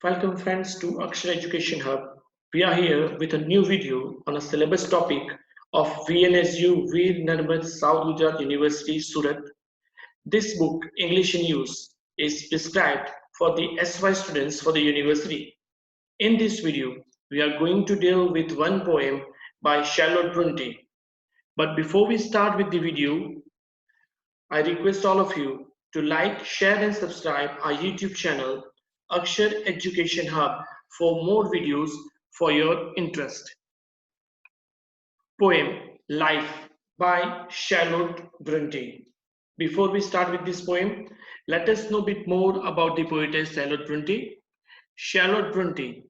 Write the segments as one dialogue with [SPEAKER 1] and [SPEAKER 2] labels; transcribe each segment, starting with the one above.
[SPEAKER 1] Welcome friends to Akshar Education Hub. We are here with a new video on a syllabus topic of VNSU Veer Narmad South Gujarat University Surat. This book, English in Use, is prescribed for the SY students for the university. In this video, we are going to deal with one poem by Charlotte Bronte. But before we start with the video, I request all of you to like, share and subscribe our YouTube channel Akshar Education Hub for more videos for your interest. Poem Life by Charlotte Bronte. Before we start with this poem, let us know a bit more about the poetess Charlotte Bronte. Charlotte Bronte.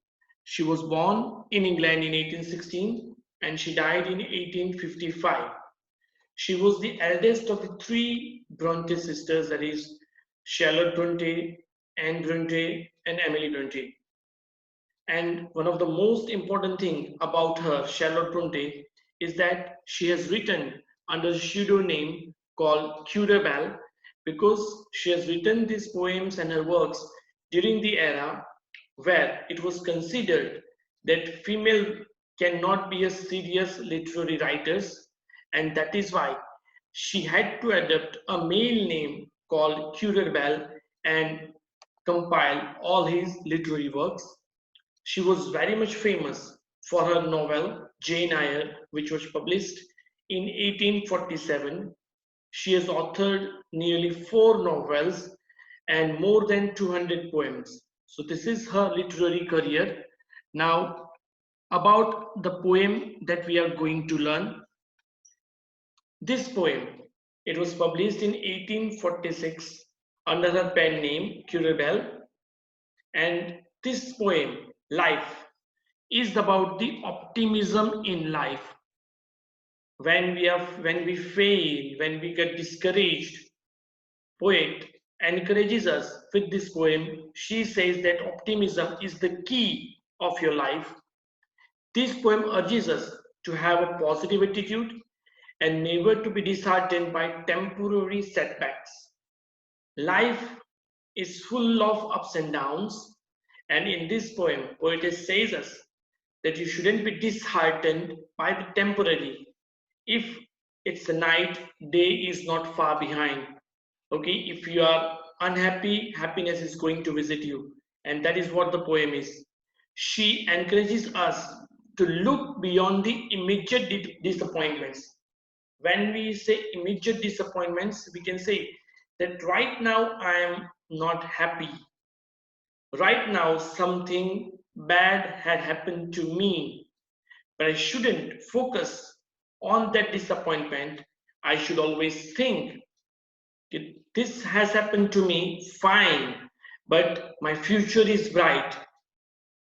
[SPEAKER 1] She was born in England in 1816 and she died in 1855. She was the eldest of the three Bronte sisters, that is, Charlotte Bronte, Anne Bronte, and Emily Bronte. And one of the most important thing about her, Charlotte Bronte, is that she has written under a pseudonym called Currer Bell because she has written these poems and her works during the era where it was considered that female cannot be a serious literary writers, and that is why she had to adopt a male name called Currer Bell and compile all his literary works. She was very much famous for her novel Jane Eyre, which was published in 1847. She has authored nearly four novels and more than 200 poems. So this is her literary career. Now, about the poem that we are going to learn. This poem, it was published in 1846 under her pen name Currer Bell, and this poem, Life, is about the optimism in life. When we fail, when we get discouraged, poet encourages us with this poem. She says that optimism is the key of your life. This poem urges us to have a positive attitude and never to be disheartened by temporary setbacks. Life is full of ups and downs, and in this poem, poetess says us that you shouldn't be disheartened by the temporary. If it's a night, day is not far behind. Okay, if you are unhappy, happiness is going to visit you, and that is what the poem is. She encourages us to look beyond the immediate disappointments. When we say immediate disappointments, we can say that right now I am not happy. Right now something bad had happened to me, but I shouldn't focus on that disappointment. I should always think, this has happened to me, fine, but my future is bright.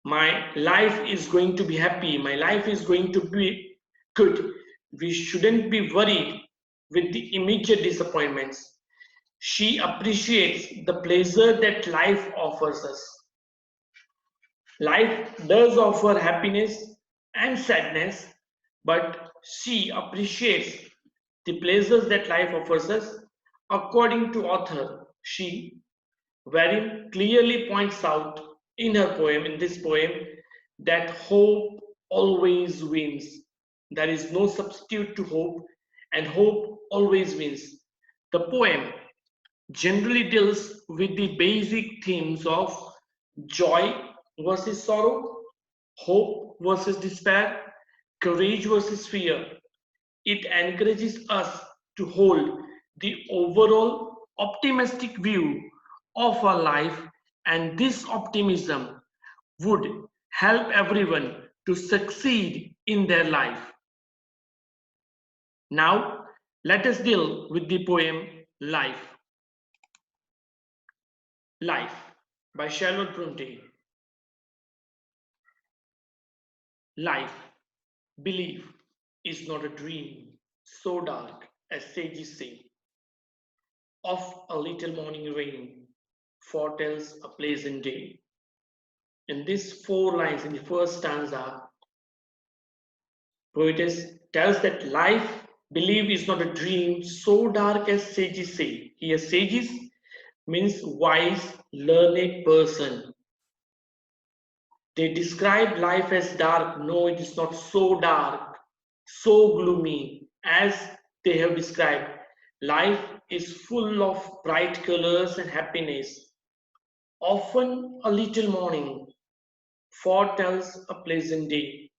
[SPEAKER 1] My life is going to be happy. My life is going to be good. We shouldn't be worried with the immediate disappointments. She appreciates the pleasure that life offers us. Life does offer happiness and sadness, but she appreciates the pleasures that life offers us. According to author, she very clearly points out in her poem, in this poem, that hope always wins. There is no substitute to hope, and hope always wins. The poem generally deals with the basic themes of joy versus sorrow, hope versus despair, courage versus fear. It encourages us to hold the overall optimistic view of our life, and this optimism would help everyone to succeed in their life. Now, let us deal with the poem Life. Life by Charlotte Bronte. Life, believe, is not a dream so dark as sages say. Of a little morning rain foretells a pleasant day. In these four lines, in the first stanza, poetess tells that life, believe, is not a dream so dark as sages say. Here, sages means wise, learned person. They describe life as dark. No, it is not so dark, so gloomy as they have described. Life is full of bright colors and happiness. Often a little morning foretells a pleasant day.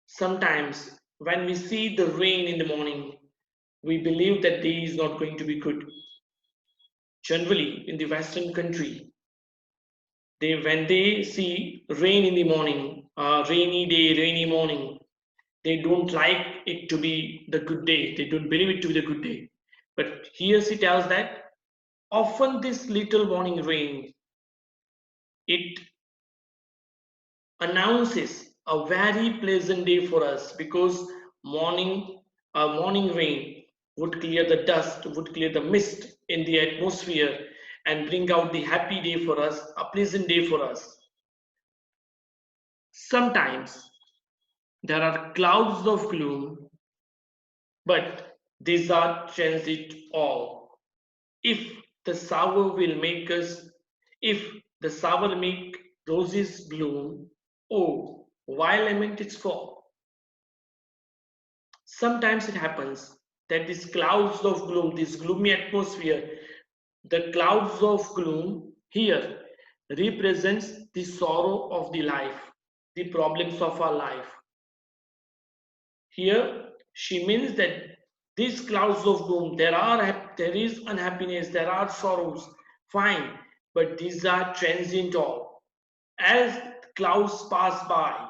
[SPEAKER 1] Sometimes when we see the rain in the morning, we believe that day is not going to be good. Generally, in the Western country, when they see rain in the morning, rainy day, rainy morning, they don't like it to be the good day. They don't believe it to be the good day. But here she tells that often this little morning rain, it announces a very pleasant day for us because morning rain would clear the dust, would clear the mist in the atmosphere and bring out the happy day for us, a pleasant day for us. Sometimes there are clouds of gloom, but these are transit all. If the sour will make us, if the sour make roses bloom, oh, why lament its fall? Sometimes it happens that these clouds of gloom, this gloomy atmosphere, the clouds of gloom here represents the sorrow of the life, the problems of our life. Here she means that these clouds of gloom, there is unhappiness, there are sorrows, fine, but these are transient all. As clouds pass by,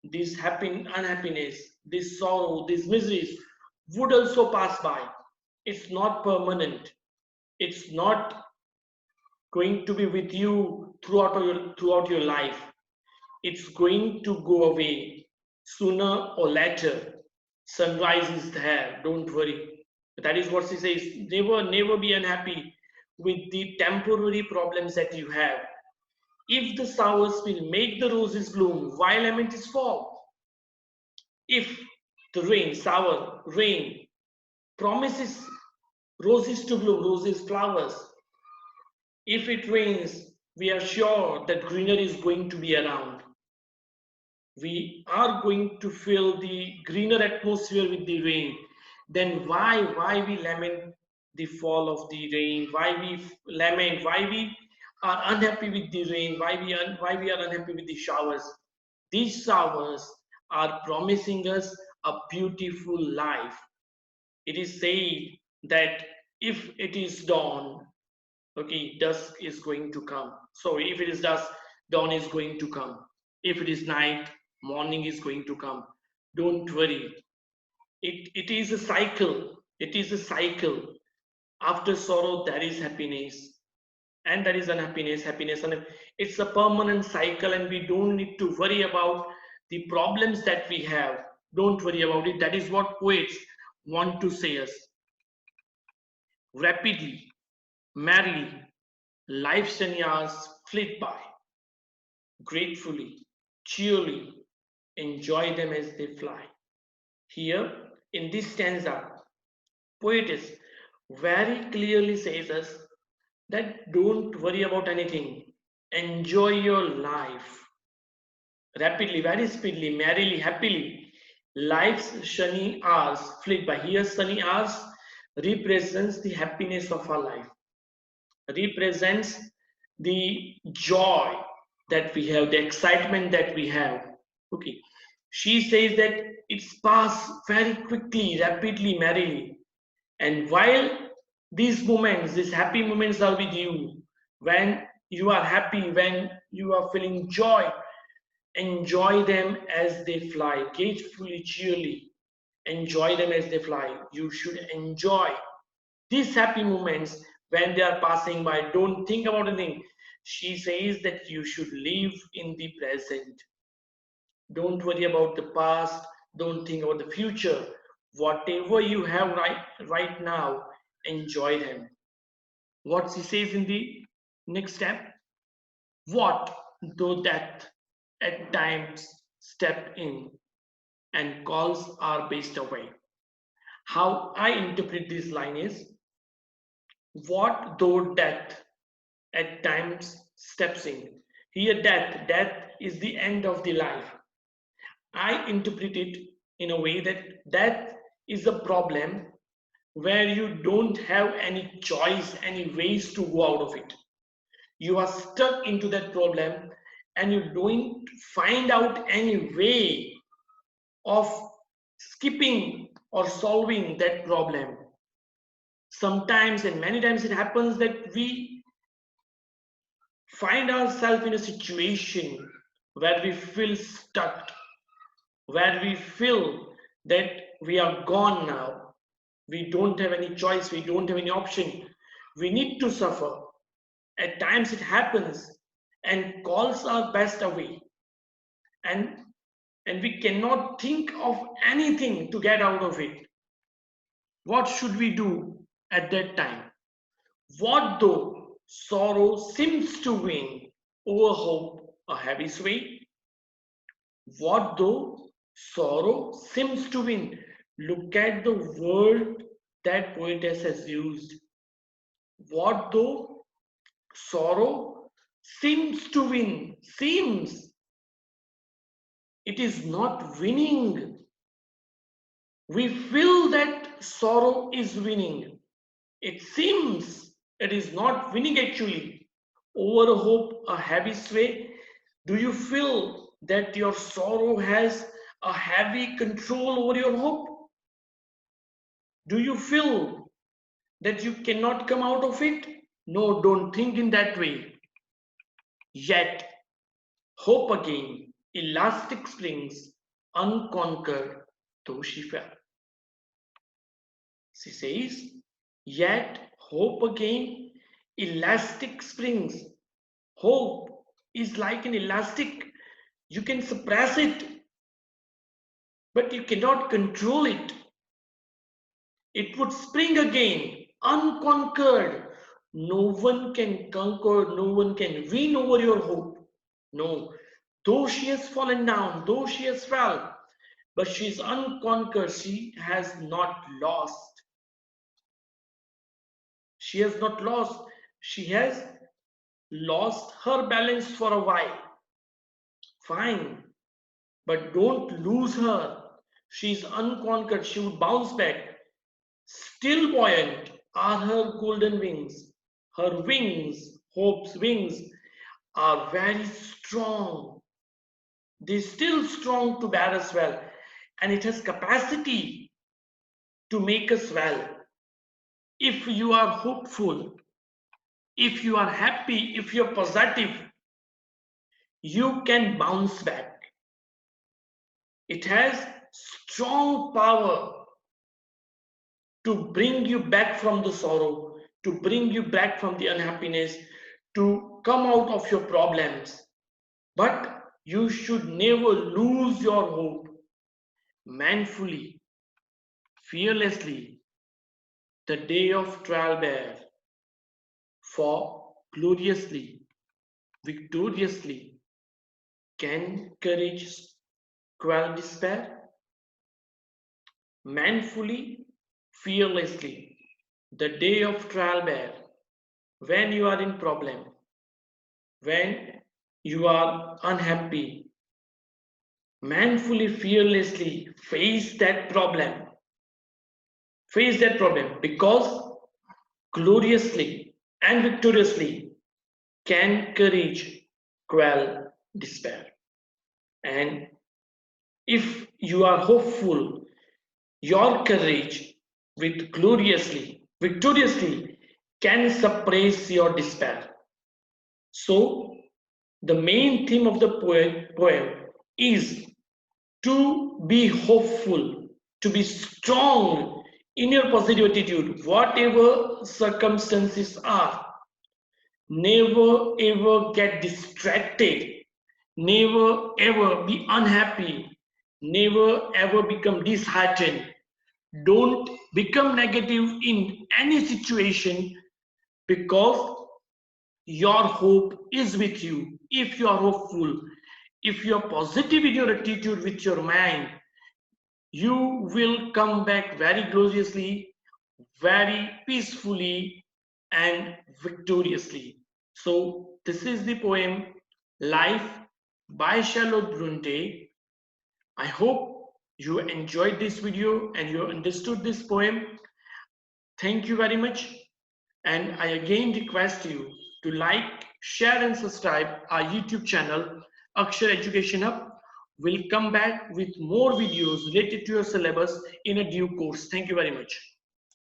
[SPEAKER 1] this unhappiness, this sorrow, these miseries would also pass by. It's not permanent. It's not going to be with you throughout your life. It's going to go away sooner or later. Sunrise is there, don't worry. That is what she says. Never be unhappy with the temporary problems that you have. If the showers will make the roses bloom, why lament its fall? If the rain, sour rain, promises roses to bloom, roses, flowers, if it rains, we are sure that greenery is going to be around. We are going to fill the greener atmosphere with the rain. Then why we lament the fall of the rain? Why we lament? Why we are unhappy with the rain? Why we are unhappy with the showers? These showers are promising us a beautiful life. It is said that if it is dawn, okay, dusk is going to come. So if it is dusk, dawn is going to come. If it is night, morning is going to come. Don't worry. It is a cycle. It is a cycle. After sorrow, there is happiness. And there is unhappiness, happiness. And it's a permanent cycle, and we don't need to worry about the problems that we have. Don't worry about it. That is what poets want to say us. Rapidly, merrily, life's 10 years flit by. Gratefully, cheerily, enjoy them as they fly. Here, in this stanza, poetess very clearly says us that don't worry about anything. Enjoy your life. Rapidly, very speedily, merrily, happily. Life's sunny hours flit by. Here, sunny hours represents the happiness of our life, represents the joy that we have, the excitement that we have. Okay. She says that it's passed very quickly, rapidly, merrily. And while these moments, these happy moments are with you, when you are happy, when you are feeling joy, enjoy them as they fly, gratefully, cheerily. Enjoy them as they fly. You should enjoy these happy moments when they are passing by. Don't think about anything. She says that you should live in the present. Don't worry about the past. Don't think about the future. Whatever you have right now, enjoy them. What she says in the next step? What though death at times step in and calls are based away? How I interpret this line is, what though death at times steps in. Here death is the end of the life. I interpret it in a way that death is a problem where you don't have any choice, any ways to go out of it. You are stuck into that problem and you don't find out any way of skipping or solving that problem. Sometimes and many times it happens that we find ourselves in a situation where we feel stuck, where we feel that we are gone now. We don't have any choice, we don't have any option. We need to suffer. At times it happens and calls our best away. And we cannot think of anything to get out of it. What should we do at that time? What though sorrow seems to win over hope a heavy sway? What though sorrow seems to win? Look at the word that poetess has used. What though sorrow seems to win? Seems. It is not winning. We feel that sorrow is winning. It seems it is not winning actually. Over hope, a heavy sway. Do you feel that your sorrow has a heavy control over your hope? Do you feel that you cannot come out of it? No, don't think in that way. Yet, hope again, elastic springs, unconquered, though she fell. She says, yet hope again, elastic springs. Hope is like an elastic. You can suppress it, but you cannot control it. It would spring again, unconquered. No one can conquer, no one can win over your hope. No, though she has fallen down, though she has fell, but she is unconquered. She has not lost. She has not lost. She has lost her balance for a while. Fine, but don't lose her. She is unconquered. She would bounce back. Still buoyant are her golden wings. Her wings, hope's wings, are very strong. They're still strong to bear us well. And it has capacity to make us well. If you are hopeful, if you are happy, if you're positive, you can bounce back. It has strong power to bring you back from the sorrow, to bring you back from the unhappiness, to come out of your problems. But you should never lose your hope. Manfully, fearlessly, the day of trial bear, for gloriously, victoriously, can courage quell despair? Manfully, fearlessly, the day of trial bear, when you are in problem, when you are unhappy, manfully, fearlessly face that problem. Face that problem, because gloriously and victoriously can courage quell despair. And if you are hopeful, your courage with gloriously, victoriously can suppress your despair. So the main theme of the poem is to be hopeful, to be strong in your positive attitude, whatever circumstances are. Never ever get distracted, never ever be unhappy, never ever become disheartened. Don't become negative in any situation, because your hope is with you. If you are hopeful, if you are positive in your attitude with your mind, you will come back very gloriously, very peacefully, and victoriously. So this is the poem Life by Charlotte Bronte. I hope you enjoyed this video and you understood this poem. Thank you very much. And I again request you to like, share and subscribe our YouTube channel, Akshar Education Hub. We'll come back with more videos related to your syllabus in a due course. Thank you very much.